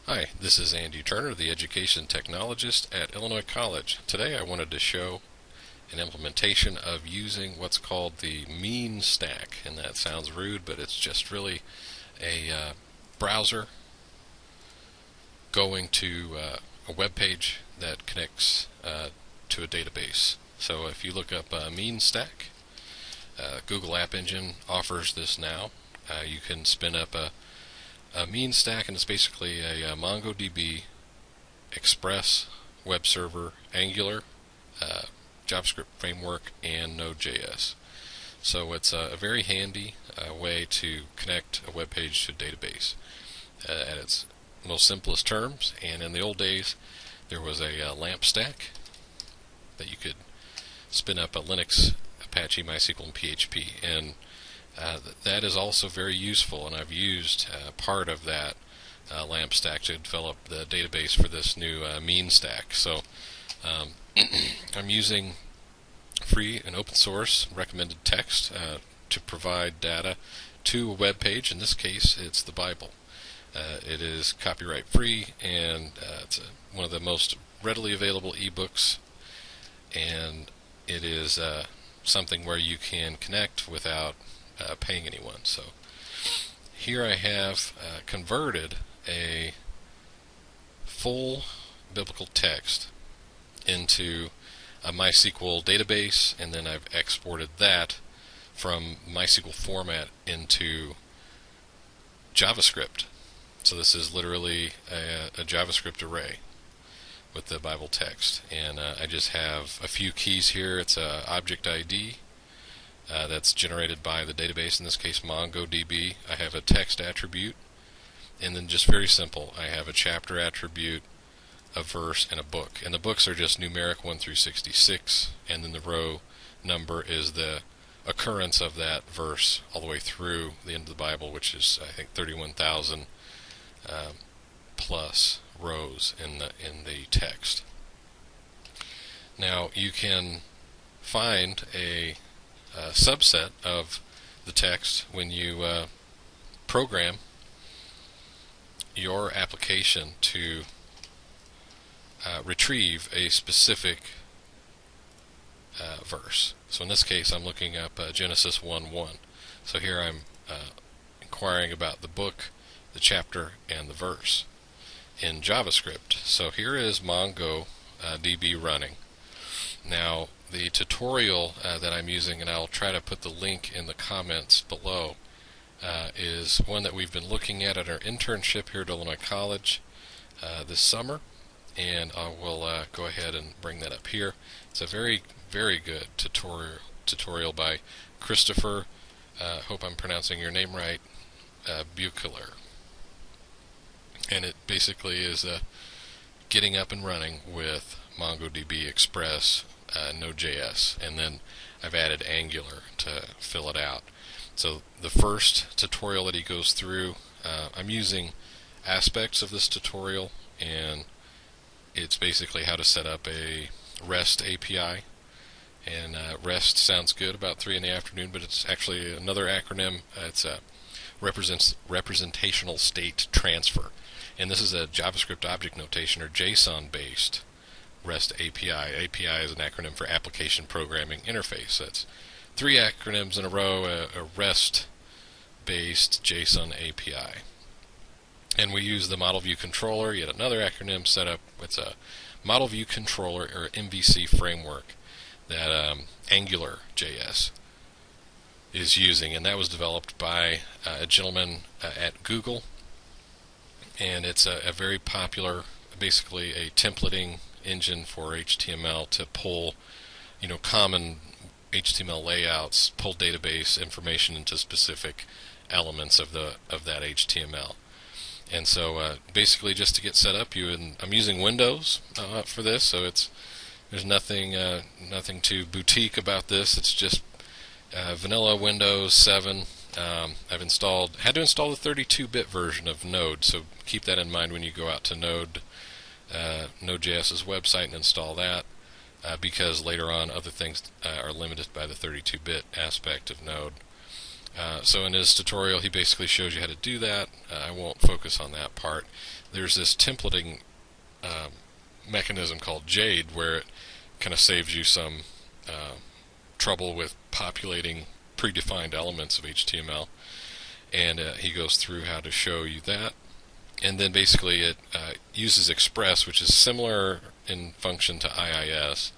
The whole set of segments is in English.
Hi, this is Andy Turner, the Education Technologist at Illinois College. Today I wanted to show an implementation of using what's called the M.E.A.N stack. And that sounds rude, but it's just really a browser going to a web page that connects to a database. So if you look up M.E.A.N stack, Google App Engine offers this now. You can spin up a M.E.A.N stack, and it's basically a MongoDB, Express, web server, Angular, JavaScript framework, and Node.js. So it's a very handy way to connect a web page to a database at its most simplest terms. And in the old days, there was a LAMP stack that you could spin up a Linux, Apache, MySQL, and PHP. And that is also very useful, and I've used part of that LAMP stack to develop the database for this new M.E.A.N stack. So I'm using free and open source recommended text to provide data to a web page. In this case, it's the Bible. It is copyright free, and it's one of the most readily available ebooks, and it is something where you can connect without paying anyone. So here I have converted a full biblical text into a MySQL database, and then I've exported that from MySQL format into JavaScript. So this is literally a JavaScript array with the Bible text, and I just have a few keys here. It's a object ID that's generated by the database, in this case MongoDB. I have a text attribute, and then just very simple, I have a chapter attribute, a verse, and a book. And the books are just numeric 1 through 66, and then the row number is the occurrence of that verse all the way through the end of the Bible, which is, I think, 31,000 plus rows in the text. Now you can find a subset of the text when you program your application to retrieve a specific verse. So in this case, I'm looking up Genesis 1:1. So here I'm inquiring about the book, the chapter, and the verse in JavaScript. So here is MongoDB running. Now the tutorial that I'm using, and I'll try to put the link in the comments below, is one that we've been looking at our internship here at Illinois College this summer, and I will go ahead and bring that up here. It's a very, very good tutorial by Christopher, hope I'm pronouncing your name right, Buechler. And it basically is getting up and running with MongoDB, Express, Node.js, and then I've added Angular to fill it out. So the first tutorial that he goes through, I'm using aspects of this tutorial, and it's basically how to set up a REST API. And REST sounds good about 3 in the afternoon, but it's actually another acronym. It's a representational state transfer. And this is a JavaScript object notation, or JSON based REST API. API is an acronym for Application Programming Interface. That's 3 acronyms in a row, a REST-based JSON API. And we use the Model View Controller, yet another acronym set up. It's a Model View Controller, or MVC framework, that Angular.js is using. And that was developed by a gentleman at Google. And it's a very popular, basically a templating engine for HTML to pull, common HTML layouts, pull database information into specific elements of that HTML. And so basically, just to get set up, I'm using Windows for this, so there's nothing too boutique about this. It's just vanilla Windows 7. I've had to install the 32-bit version of Node, so keep that in mind when you go out to Node.js's website and install that, because later on other things are limited by the 32-bit aspect of Node. So in his tutorial, he basically shows you how to do that. I won't focus on that part. There's this templating mechanism called Jade, where it kind of saves you some trouble with populating predefined elements of HTML. And he goes through how to show you that. And then basically it uses Express, which is similar in function to IIS,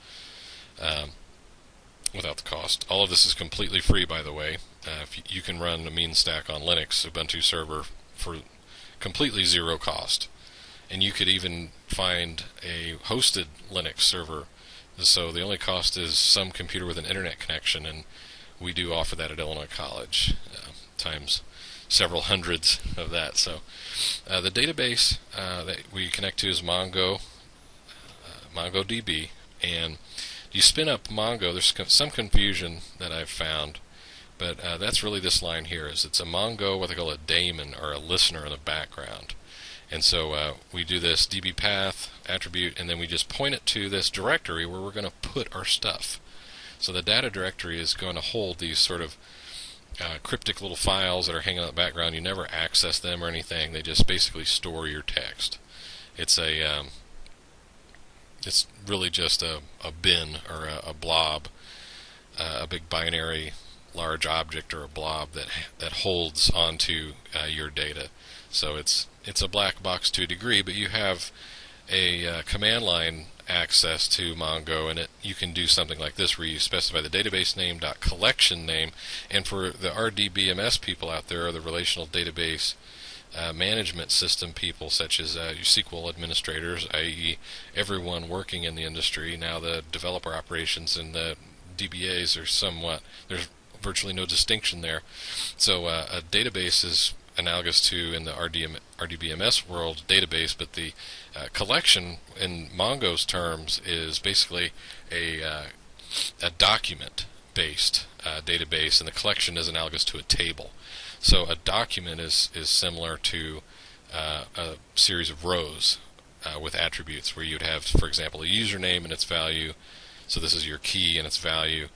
without the cost. All of this is completely free, by the way. If you can run a M.E.A.N stack on Linux, Ubuntu server, for completely zero cost. And you could even find a hosted Linux server. So the only cost is some computer with an internet connection, and we do offer that at Illinois College, times several hundreds of that. So the database that we connect to is MongoDB, and you spin up Mongo. There's some confusion that I've found, but that's really this line here. Is it's a Mongo, what they call a daemon, or a listener in the background. And so we do this db path attribute, and then we just point it to this directory where we're going to put our stuff. So the data directory is going to hold these sort of cryptic little files that are hanging out in the background. You never access them or anything. They just basically store your text. It's it's really just a bin or a blob, a big binary large object or a blob that holds onto your data. So it's a black box to a degree, but you have a command line access to Mongo, and you can do something like this where you specify the database name .collection name. And for the RDBMS people out there, or the relational database management system people, such as your SQL administrators, i.e. everyone working in the industry, now the developer operations and the DBAs are there's virtually no distinction there. So a database is analogous to, in the RDBMS world, database, but the collection in Mongo's terms is basically a document-based database, and the collection is analogous to a table. So a document is similar to a series of rows with attributes, where you'd have, for example, a username and its value. So this is your key and its value,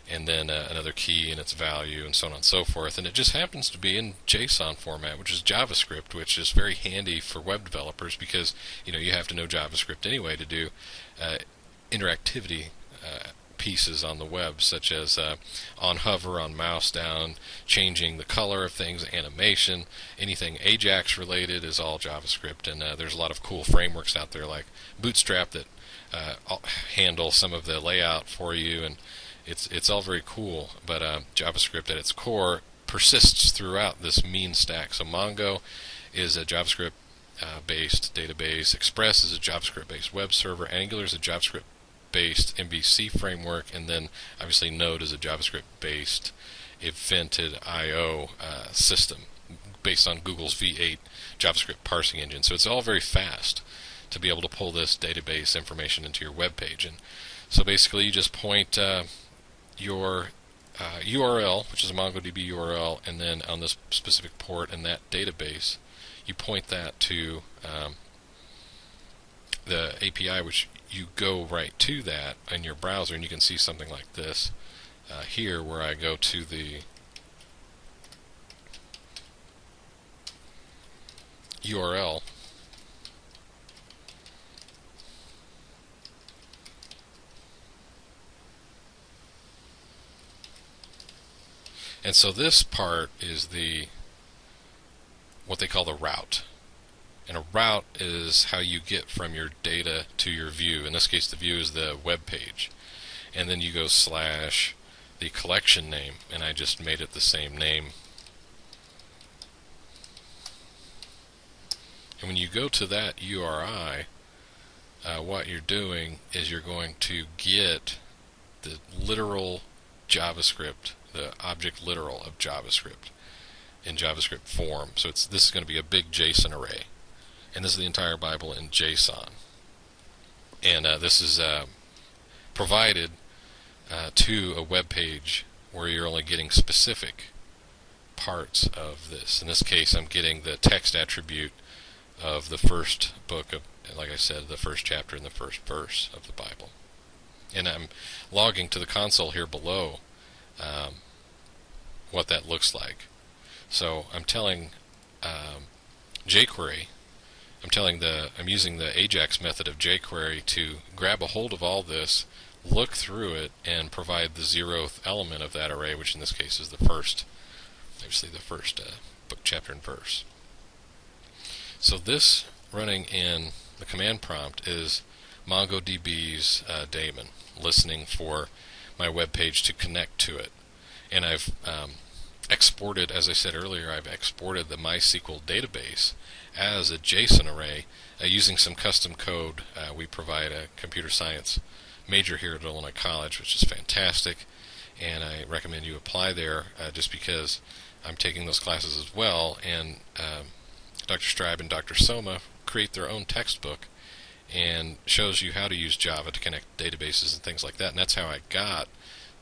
and then another key and its value, and so on and so forth. And it just happens to be in JSON format, which is JavaScript, which is very handy for web developers, because you have to know JavaScript anyway to do interactivity pieces on the web, such as on hover, on mouse down, changing the color of things, animation, anything Ajax related is all JavaScript. And there's a lot of cool frameworks out there like Bootstrap that handle some of the layout for you, and it's all very cool. But JavaScript at its core persists throughout this M.E.A.N stack. So Mongo is a JavaScript based database, Express is a JavaScript based web server, Angular is a JavaScript based MVC framework, and then obviously Node is a JavaScript based evented I/O system based on Google's V8 JavaScript parsing engine. So it's all very fast to be able to pull this database information into your web page. And so basically you just point your URL, which is a MongoDB URL, and then on this specific port in that database, you point that to the API, which you go right to that in your browser, and you can see something like this here, where I go to the URL, and so this part is what they call the route. And a route is how you get from your data to your view. In this case, the view is the web page. And then you go / the collection name, and I just made it the same name. And when you go to that URI, what you're doing is you're going to get the literal JavaScript, the object literal of JavaScript in JavaScript form. So this is going to be a big JSON array. And this is the entire Bible in JSON. And this is provided to a web page where you're only getting specific parts of this. In this case, I'm getting the text attribute of the first book of, like I said, the first chapter and the first verse of the Bible. And I'm logging to the console here below what that looks like. So I'm telling jQuery, I'm using the AJAX method of jQuery to grab a hold of all this, look through it, and provide the 0th element of that array, which in this case is the first, obviously the first book, chapter, and verse. So this running in the command prompt is MongoDB's daemon, listening for my web page to connect to it. And I've exported, as I said earlier, I've exported the MySQL database as a JSON array using some custom code. We provide a computer science major here at Illinois College, which is fantastic, and I recommend you apply there just because I'm taking those classes as well, and Dr. Stribe and Dr. Soma create their own textbook and shows you how to use Java to connect databases and things like that, and that's how I got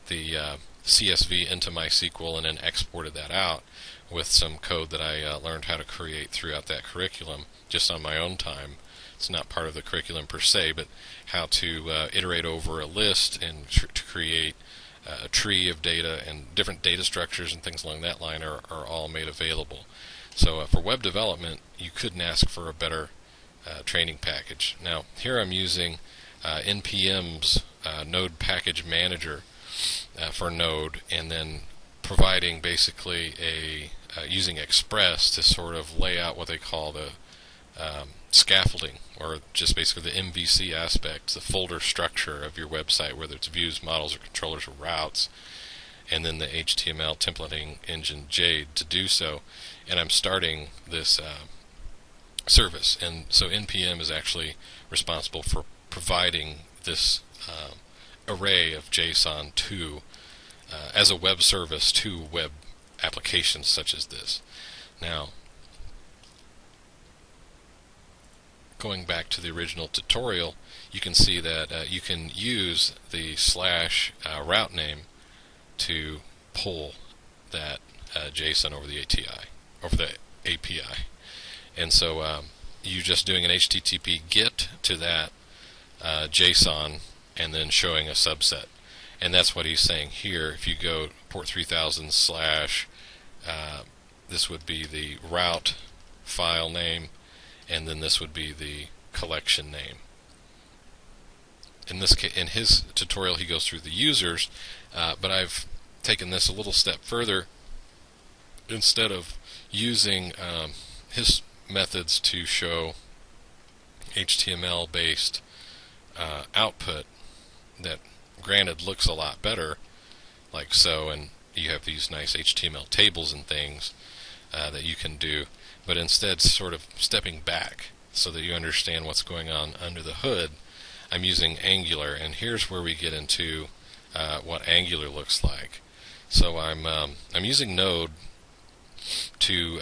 the CSV into MySQL and then exported that out with some code that I learned how to create throughout that curriculum just on my own time. It's not part of the curriculum per se, but how to iterate over a list and to create a tree of data, and different data structures and things along that line are all made available. So for web development, you couldn't ask for a better training package. Now here I'm using NPM's Node Package Manager for Node, and then providing basically using Express to sort of lay out what they call the scaffolding, or just basically the MVC aspects, the folder structure of your website, whether it's views, models, or controllers, or routes, and then the HTML templating engine Jade to do so. And I'm starting this service, and so NPM is actually responsible for providing this array of JSON to as a web service to web applications such as this. Now, going back to the original tutorial, you can see that you can use the / route name to pull that JSON over the API. And so you're just doing an HTTP GET to that JSON and then showing a subset. And that's what he's saying here. If you go port 3000 / this would be the route file name, and then this would be the collection name. In this case, in his tutorial, he goes through the users, but I've taken this a little step further. Instead of using his methods to show HTML-based output that, granted, looks a lot better, like so, and you have these nice HTML tables and things that you can do, but instead sort of stepping back so that you understand what's going on under the hood, I'm using Angular, and here's where we get into what Angular looks like. So I'm using Node to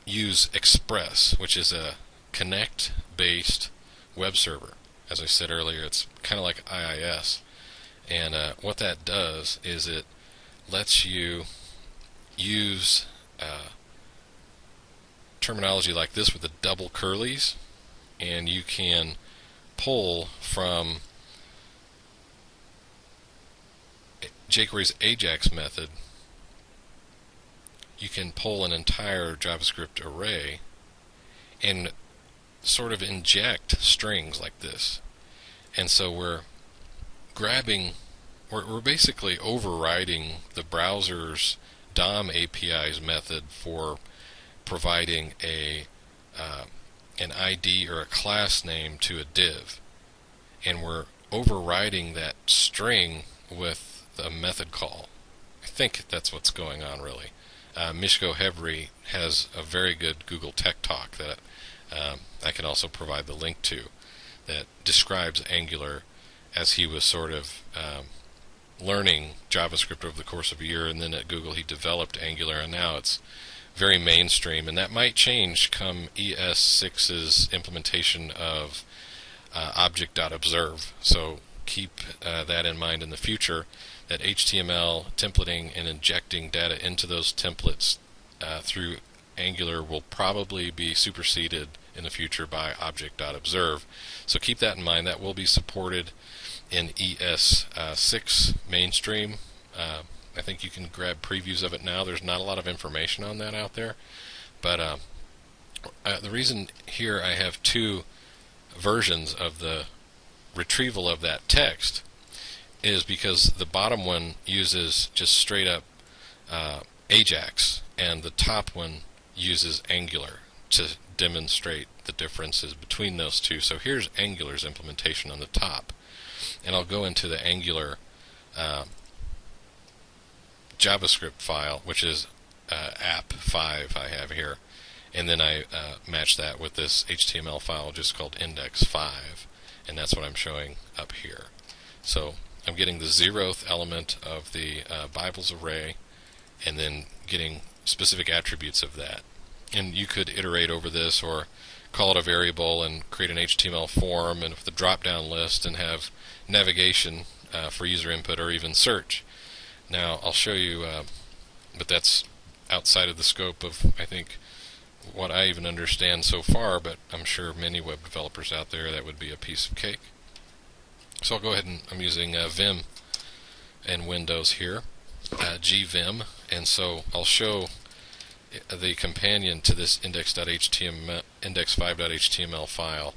use Express, which is a Connect-based web server. As I said earlier, it's kind of like IIS, and what that does is it lets you use terminology like this with the double curlies, and you can pull from jQuery's AJAX method. You can pull an entire JavaScript array and sort of inject strings like this. And so we're basically overriding the browser's DOM API's method for providing an ID or a class name to a div, and we're overriding that string with a method call. I think that's what's going on, really. Mishko Hevry has a very good Google Tech Talk that I can also provide the link to, that describes Angular as he was sort of learning JavaScript over the course of a year, and then at Google he developed Angular, and now it's very mainstream, and that might change come ES6's implementation of object.observe. So keep that in mind in the future, that HTML templating and injecting data into those templates through Angular will probably be superseded in the future by object.observe. So keep that in mind. That will be supported in ES6 mainstream I think you can grab previews of it now. There's not a lot of information on that out there, but the reason here I have two versions of the retrieval of that text is because the bottom one uses just straight up Ajax, and the top one uses Angular to demonstrate the differences between those two. So here's Angular's implementation on the top, and I'll go into the Angular JavaScript file, which is app5 I have here, and then I match that with this HTML file just called index5, and that's what I'm showing up here. So I'm getting the 0th element of the Bible's array, and then getting specific attributes of that. And you could iterate over this or call it a variable and create an HTML form and with the drop-down list and have navigation for user input or even search. Now I'll show you, but that's outside of the scope of, I think, what I even understand so far, but I'm sure many web developers out there that would be a piece of cake. So I'll go ahead and I'm using Vim and Windows here, gvim, and so I'll show the companion to this index.html, index5.html file,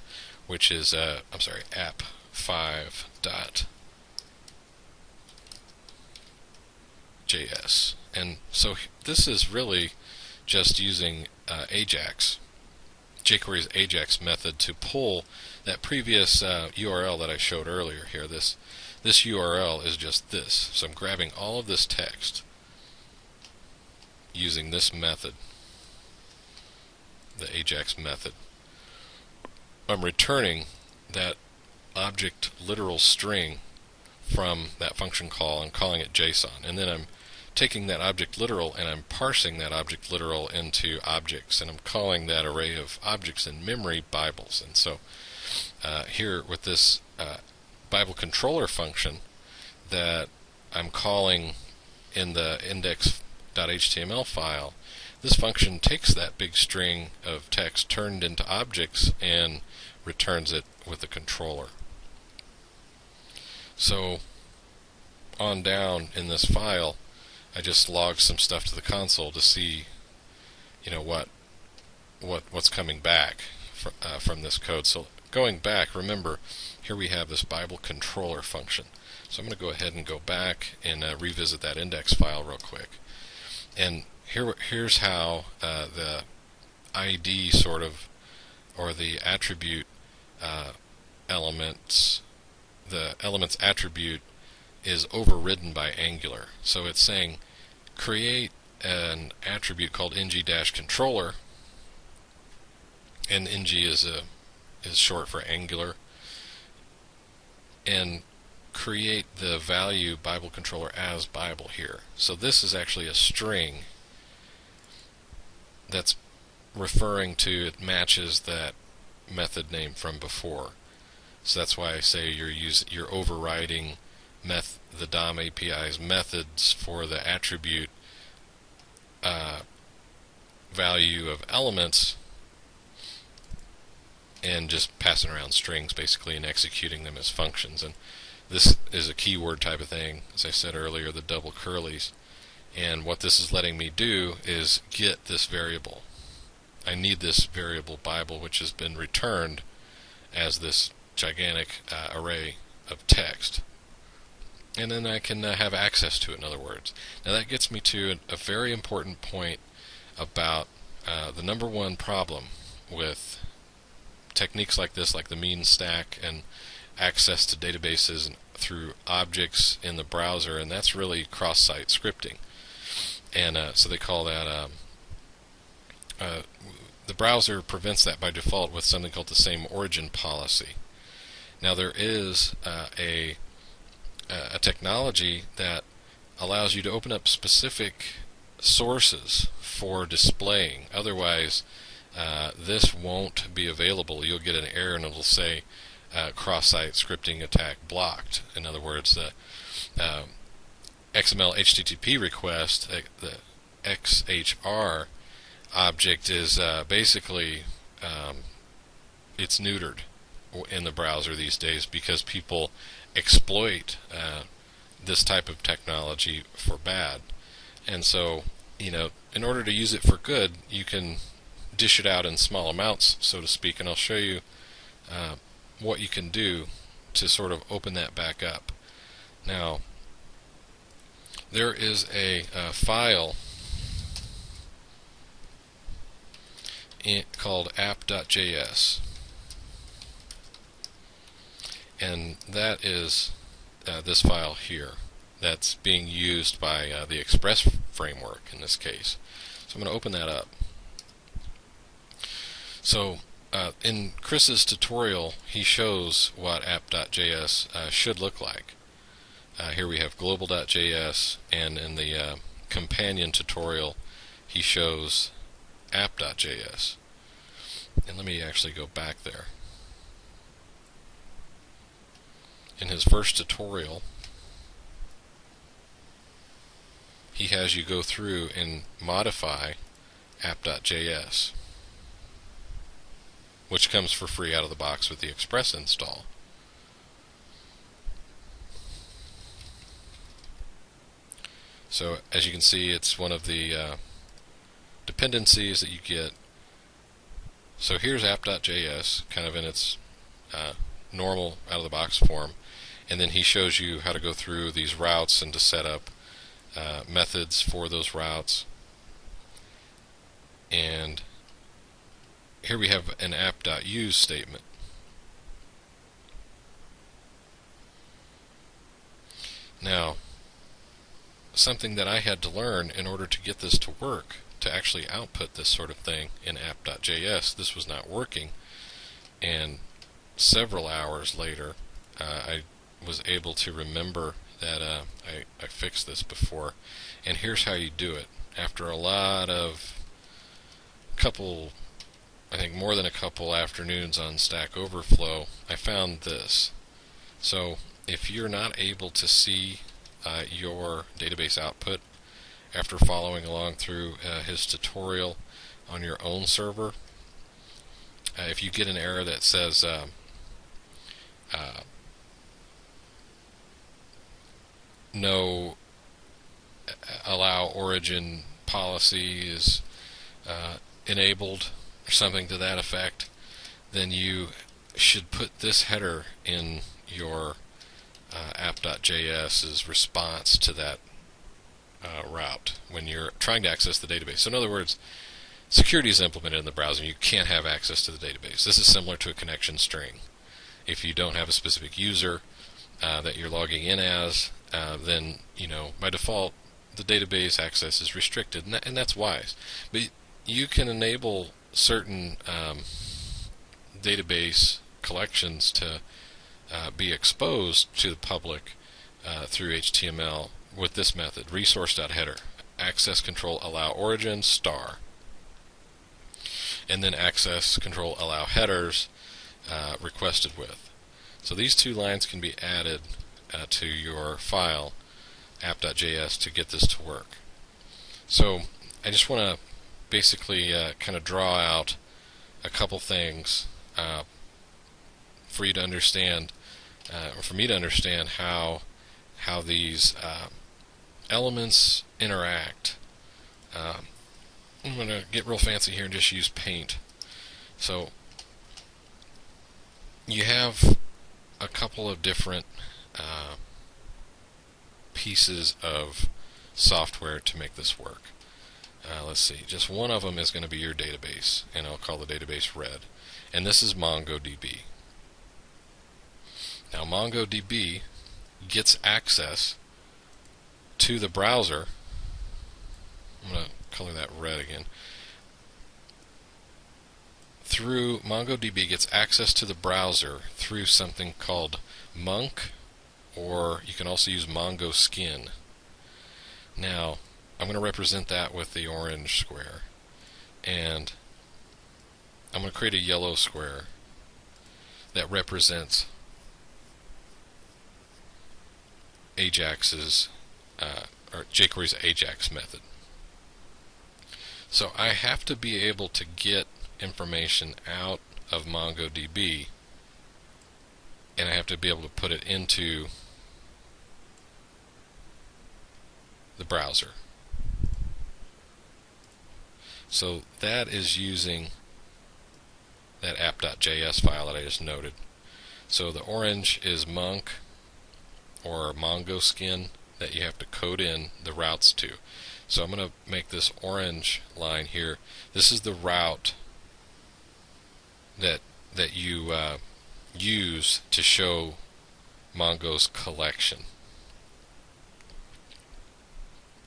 which is app5.js. And so this is really just using Ajax, jQuery's Ajax method to pull that previous URL that I showed earlier here. This URL is just this. So I'm grabbing all of this text using this method, the Ajax method. I'm returning that object literal string from that function call and calling it JSON, and then I'm taking that object literal and I'm parsing that object literal into objects, and I'm calling that array of objects in memory Bibles. And so here with this Bible controller function that I'm calling in the index.html file, this function takes that big string of text turned into objects and returns it with the controller. So on down in this file, I just logged some stuff to the console to see, what's coming back from this code. So going back, remember, here we have this Bible controller function. So I'm going to go ahead and go back and revisit that index file real quick. And here's how the ID sort of, or the attribute elements, the element's attribute is overridden by Angular. So it's saying create an attribute called ng-controller, and ng is short for Angular, and create the value Bible controller as Bible here. So this is actually a string that's referring to, it matches that method name from before. So that's why I say you're overriding the DOM API's methods for the attribute value of elements, and just passing around strings basically and executing them as functions. And this is a keyword type of thing, as I said earlier, the double curlies. And what this is letting me do is get this variable. I need this variable Bible, which has been returned as this gigantic array of text. And then I can have access to it, in other words. Now that gets me to a very important point about the number one problem with techniques like this, like the M.E.A.N stack and access to databases through objects in the browser, and that's really cross-site scripting. And so they call that, the browser prevents that by default with something called the same origin policy. Now there is a technology that allows you to open up specific sources for displaying. Otherwise, this won't be available. You'll get an error and it'll say cross-site scripting attack blocked. In other words, the XML HTTP request, the XHR object is basically it's neutered in the browser these days because people exploit this type of technology for bad. And so, in order to use it for good, you can dish it out in small amounts, so to speak, and I'll show you what you can do to sort of open that back up. Now, there is a file called app.js, and that is this file here that's being used by the Express framework in this case. So I'm going to open that up. So in Chris's tutorial, he shows what app.js should look like. Here we have global.js, and in the companion tutorial, he shows app.js. And let me actually go back there. In his first tutorial, he has you go through and modify app.js, which comes for free out of the box with the Express install. So as you can see, it's one of the dependencies that you get. So here's app.js, kind of in its normal out-of-the-box form, and then he shows you how to go through these routes and to set up methods for those routes. And here we have an app.use statement. Now, something that I had to learn in order to get this to work, to actually output this sort of thing in app.js, this was not working, and several hours later I was able to remember that I fixed this before, and here's how you do it. After a lot of I think more than a couple afternoons on Stack Overflow, I found this. So if you're not able to see your database output after following along through his tutorial on your own server, if you get an error that says no allow origin policy is enabled or something to that effect, then you should put this header in your app.js's response to that route when you're trying to access the database. So in other words, security is implemented in the browser. You can't have access to the database. This is similar to a connection string. If you don't have a specific user that you're logging in as, then by default the database access is restricted, and that's wise. But you can enable certain database collections to be exposed to the public through HTML with this method, resource.header, access control allow origin star, and then access control allow headers requested with. So these two lines can be added to your file app.js to get this to work. So I just want to basically kind of draw out a couple things for you to understand, or for me to understand how these elements interact. I'm going to get real fancy here and just use paint. So you have a couple of different pieces of software to make this work. Let's see, just one of them is going to be your database, and I'll call the database red, and this is MongoDB. Now MongoDB gets access to the browser. I'm going to color that red again. Through MongoDB gets access to the browser through something called Monk, or you can also use Mongo Skin. Now I'm going to represent that with the orange square, and I'm going to create a yellow square that represents Ajax's or jQuery's Ajax method. So I have to be able to get information out of MongoDB, and I have to be able to put it into the browser. So that is using that app.js file that I just noted. So the orange is monk or mongo skin that you have to code in the routes to. So I'm going to make this orange line here. This is the route that you use to show Mongo's collection.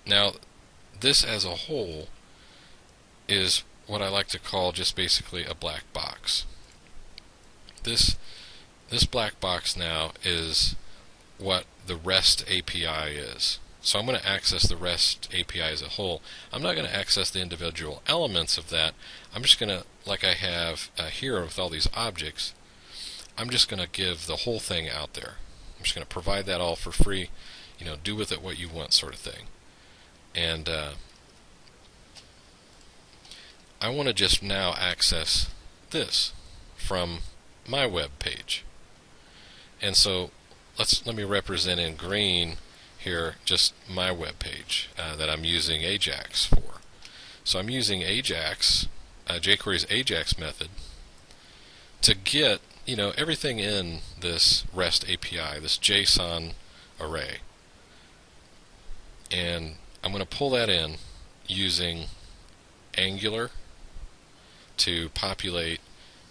Now, this as a whole is what I like to call just basically a black box. This black box now is what the REST API is. So I'm going to access the REST API as a whole. I'm not going to access the individual elements of that. I'm just going to, like I have here with all these objects, I'm just going to give the whole thing out there. I'm just going to provide that all for free. Do with it what you want, sort of thing. And I want to just now access this from my web page. And so let me represent in green here just my web page that I'm using Ajax for. So I'm using Ajax, jQuery's Ajax method, to get everything in this REST API, this JSON array. And I'm going to pull that in using Angular to populate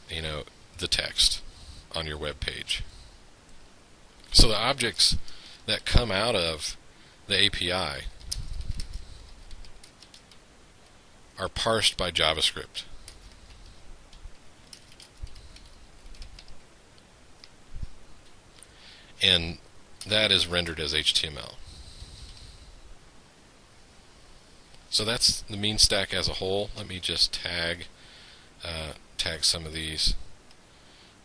the text on your web page. So the objects that come out of the API are parsed by JavaScript. And that is rendered as HTML. So that's the M.E.A.N stack as a whole. Let me just tag some of these.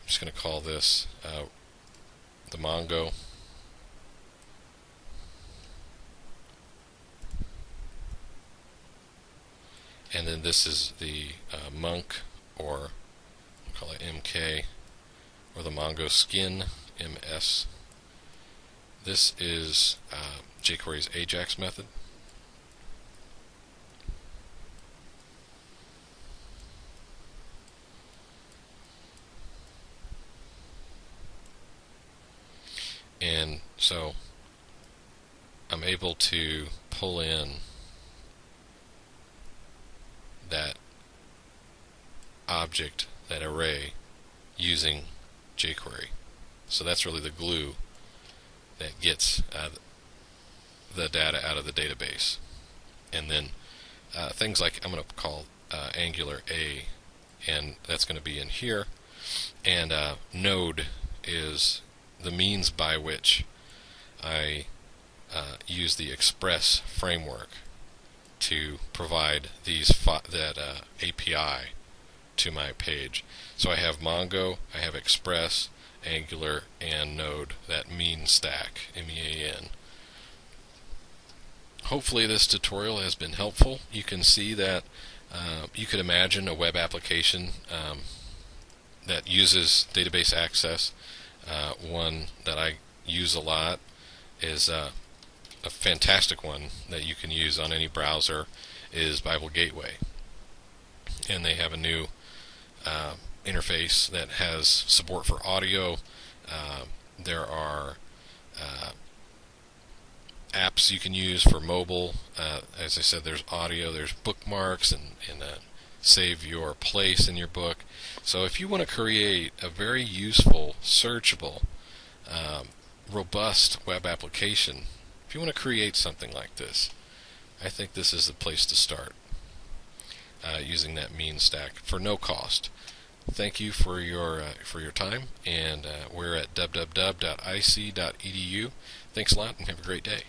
I'm just going to call this the Mongo. And then this is the monk, or we'll call it MK, or the Mongo skin, MS. This is jQuery's Ajax method. And so I'm able to pull in that object, that array, using jQuery. So that's really the glue that gets the data out of the database. And then things like I'm going to call Angular A, and that's going to be in here. And node is the means by which I use the Express framework to provide that API to my page. So I have Mongo, I have Express, Angular, and Node, that M.E.A.N stack, M.E.A.N. Hopefully this tutorial has been helpful. You can see that you could imagine a web application that uses database access. One that I use a lot is a fantastic one that you can use on any browser is Bible Gateway. And they have a new interface that has support for audio. There are apps you can use for mobile. As I said, there's audio, there's bookmarks, and save your place in your book. So if you want to create a very useful, searchable, robust web application, if you want to create something like this, I think this is the place to start, using that M.E.A.N stack for no cost. Thank you for your time, and we're at www.ic.edu. Thanks a lot, and have a great day.